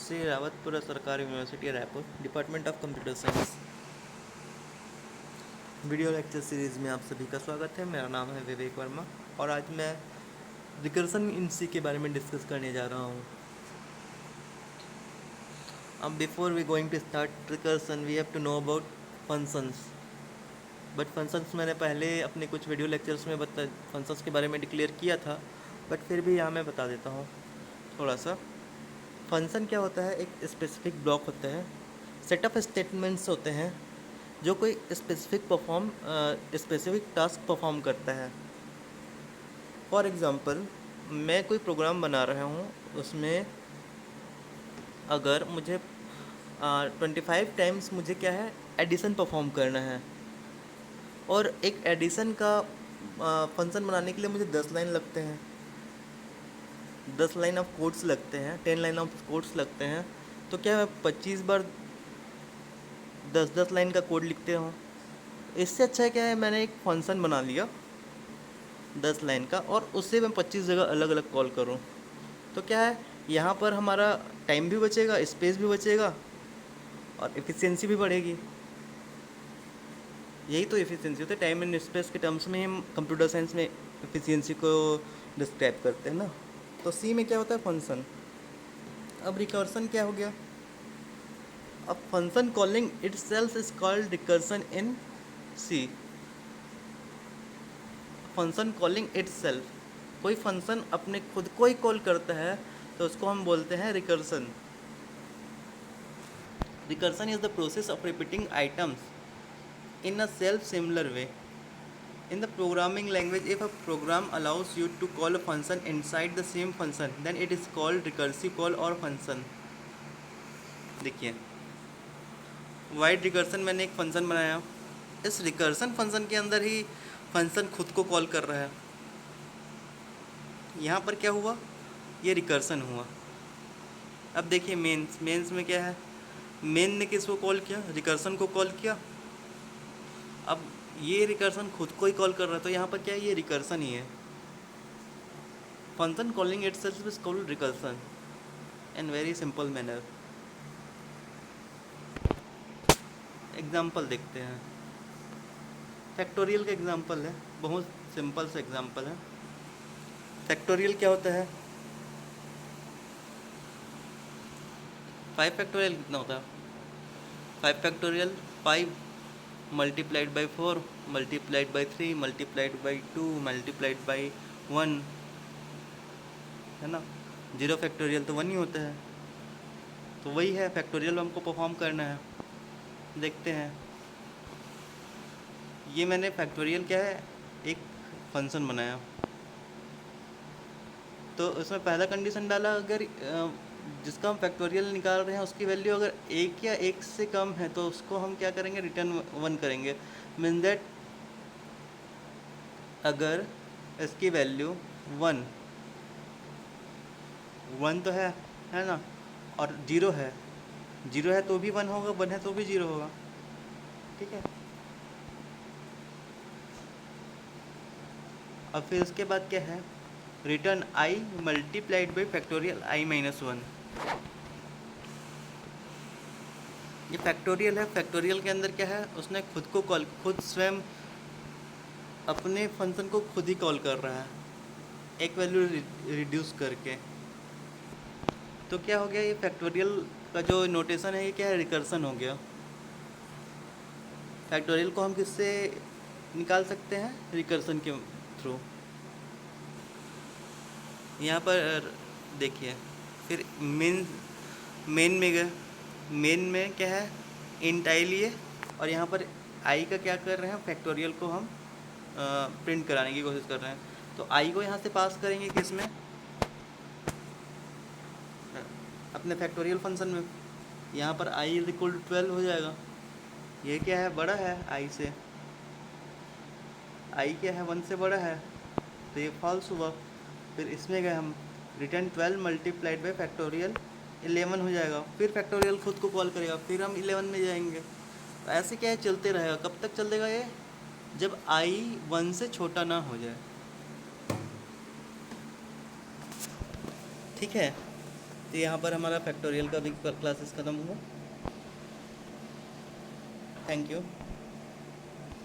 श्री रावतपुरा सरकारी university Raipur, department of computer science. Video lecture series में आप सभी का स्वागत है। मेरा नाम है विवेक वर्मा और आज मैं रिकर्सन इन सी के बारे में डिस्कस करने जा रहा हूँ। अब before we going to start recursion we have to know about functions. But functions मैंने पहले अपने कुछ वीडियो लेक्चर्स में फंक्शंस के बारे में डिक्लेयर किया था, बट फिर भी यहाँ मैं बता देता हूँ थोड़ा सा। फंक्शन क्या होता है? एक स्पेसिफिक ब्लॉक होता है, सेट ऑफ स्टेटमेंट्स होते हैं जो कोई स्पेसिफिक टास्क परफॉर्म करता है। फॉर एग्ज़ाम्पल, मैं कोई प्रोग्राम बना रहा हूँ, उसमें अगर मुझे 25 टाइम्स मुझे क्या है एडिशन परफॉर्म करना है, और एक एडिशन का फंक्शन बनाने के लिए मुझे 10 लाइन लगते हैं, 10 लाइन ऑफ कोड्स लगते हैं, 10 लाइन ऑफ कोड्स लगते हैं। तो क्या मैं 25 बार 10 लाइन का कोड लिखते हूँ? इससे अच्छा है क्या है, मैंने एक फंक्शन बना लिया 10 लाइन का और उससे मैं 25 जगह अलग अलग कॉल करूँ। तो क्या है, यहाँ पर हमारा टाइम भी बचेगा, स्पेस भी बचेगा और एफिशिएंसी भी बढ़ेगी। यही तो एफिशिएंसी होती है। टाइम एंड स्पेस के टर्म्स में हम कंप्यूटर साइंस में एफिशिएंसी को डिस्क्राइब करते हैं ना। तो सी में क्या होता है? फंक्शन। अब रिकर्सन क्या हो गया? अब function calling itself is called recursion in C. Function calling itself, कोई फंक्शन अपने खुद को ही कॉल करता है तो उसको हम बोलते हैं recursion. Recursion is the process of repeating items in a self-similar way. In the programming language, if a program allows you to call a function inside the same function, then it is called recursive call or function. देखिए, wide recursion, मैंने एक function बनाया, इस recursion function के अंदर ही function खुद को call कर रहा है। यहाँ पर क्या हुआ? ये रिकर्सन हुआ। अब देखिए मेंस में क्या है? मेन ने किसको कॉल किया? रिकर्सन को कॉल किया। अब ये रिकर्सन खुद को ही कॉल कर रहा है, तो यहाँ पर क्या है? ये रिकर्सन ही है। Function calling itself is called recursion in very simple manner. Example देखते हैं। फैक्टोरियल का एग्जाम्पल है, बहुत सिंपल सा एग्जाम्पल है। फैक्टोरियल क्या होता है? 5 फैक्टोरियल कितना होता है? 5 factorial 5 multiplied by 4 multiplied by 3 multiplied by 2 multiplied by 1, है ना। 0 फैक्टोरियल तो 1 ही होता है। तो वही है, फैक्टोरियल हमको परफॉर्म करना है। देखते हैं, ये मैंने फैक्टोरियल क्या है, एक फंक्शन बनाया। तो उसमें पहला कंडीशन डाला, अगर जिसका हम फैक्टोरियल निकाल रहे हैं उसकी वैल्यू अगर 1 या 1 से कम है तो उसको हम क्या करेंगे? रिटर्न 1 करेंगे। मीन दैट अगर इसकी वैल्यू 1 तो है ना, और 0 है तो भी 1 होगा, 1 है तो भी 0 होगा। ठीक है। अब फिर उसके बाद क्या है? Return I multiplied by factorial i-1। ये फैक्टोरियल है। फैक्टोरियल के अंदर क्या है? उसने खुद को कॉल, खुद स्वयं अपने फंक्शन को खुद ही कॉल कर रहा है, एक वैल्यू रिड्यूस करके। तो क्या हो गया? ये फैक्टोरियल का जो नोटेशन है, ये क्या है? रिकर्सन हो गया। फैक्टोरियल को हम किससे निकाल सकते हैं? रिकर्सन के थ्रू। यहाँ पर देखिए, फिर मेन में गए। मेन में क्या है? इंट आई लिए, और यहाँ पर आई का क्या कर रहे हैं? फैक्टोरियल को हम प्रिंट कराने की कोशिश कर रहे हैं। तो आई को यहाँ से पास करेंगे किस में? अपने फैक्टोरियल फंक्शन में। यहाँ पर आई इज इक्वल टू 12 हो जाएगा। ये क्या है? बड़ा है आई से। आई क्या है? 1 से बड़ा है, तो ये फॉल्स हुआ। फिर इसमें गए हम, रिटर्न 12 मल्टीप्लाइड बाई फैक्टोरियल 11 हो जाएगा। फिर फैक्टोरियल खुद को कॉल करेगा, फिर हम 11 में जाएंगे। तो ऐसे क्या है? चलते रहेगा। कब तक चलेगा ये? जब आई 1 से छोटा ना हो जाए। ठीक है। तो यहाँ पर हमारा फैक्टोरियल का भी क्लासेस ख़त्म हुआ। Thank you.